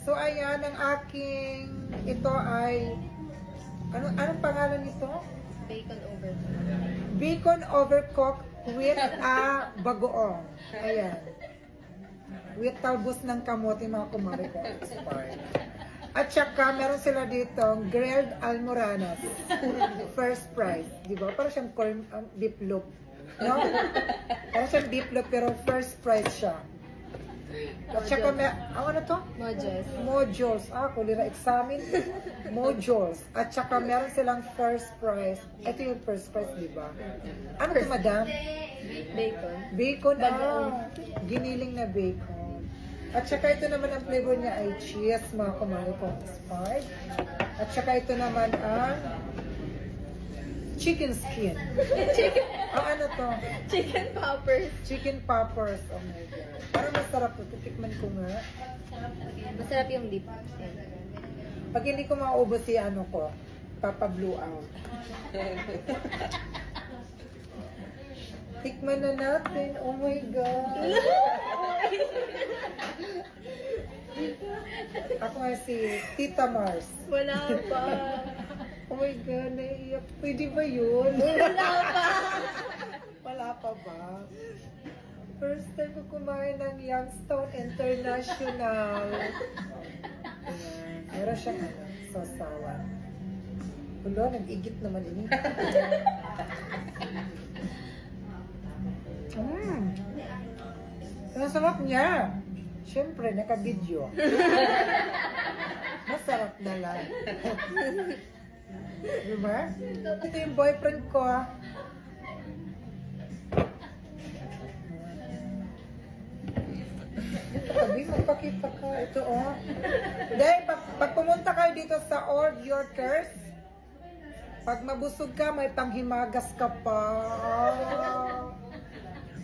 So, ayan, ang aking, ito ay, anong pangalan nito? Bacon overcooked. Bacon overcooked with a bagoong. Ayan. With talbos ng kamote, mga kumari ko. At saka, meron sila dito, grilled almoranas. First price. Di ba? Parang siyang corn, beef loaf. No? Parang siyang beef loaf, pero first price siya. At saka, ano to? Mojos. Mojos. Kulira examine. Mojos. At saka, meron silang first prize. Ito yung first prize, di ba? Ano to, madam? Bacon. Bacon. Giniling na bacon. At saka, ito naman ang flavor niya ay cheese, mga kumari ko. Spike. At saka, ito naman ang chicken skin. Ano to? Chicken poppers. Chicken poppers. Oh my God. Parang masarap to. Titikman ko nga. Masarap yung dip. Pag hindi ko maubos si ano ko, papa-blue out. Tikman na natin. Oh my God. Ako nga si Tita Mars. Wala pa. Oh my God, naiiyak. Pwede ba yun? Wala pa. Wala pa ba? First time ko kumain ng Youngstown International. Ayan. Meron siyang sasawan. Hulo, nag-igit naman ini. Ang sarap niya. Siyempre, naka-video. Masarap na lang. Diba? Ito yung boyfriend ko. Sabi, magpakita ka. Ito, oh. Dahil, pag pumunta kayo dito sa Old Yorkers, pag mabusog ka, may panghimagas ka pa.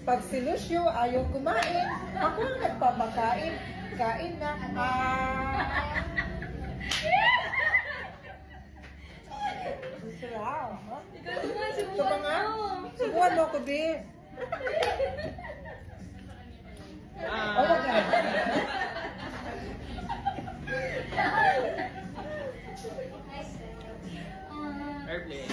Pag si Lucio ayaw kumain, ako ang nagpapakain. Kain na. Sarap. Ito ba nga? Subuhan mo ko, Bi. Oh, wag na. Airplane.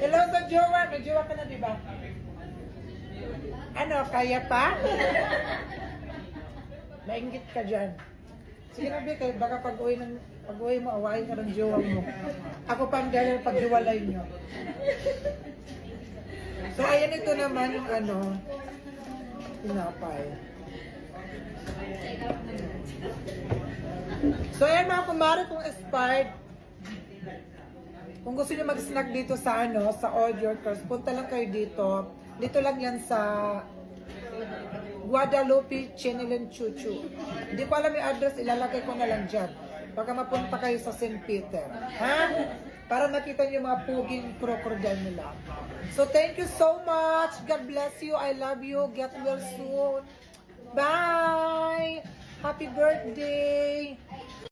Hello sa jowa. May jowa ka na, di ba? Ano, kaya pa? Maingit ka dyan. Sige na, Bi, kayo baka pag-uwi mo, awayin ka ng jowa mo. Ako pang dahil pag-iwalay nyo. So, ayan ito naman yung tinapay. So, ayan mga kumari kung expired. Kung gusto niyo mag-snack dito sa sa Old Yorkers, punta lang kayo dito. Dito lang yan sa Guadalupe Chinilin Chuchu. Hindi ko alam yung address, ilalagay ko na lang dyan. Baka mapunta kayo sa St. Peter. Ha? Para nakita niyo mga puging crocodile nila. So, thank you so much. God bless you. I love you. Get well soon. Bye! Happy birthday!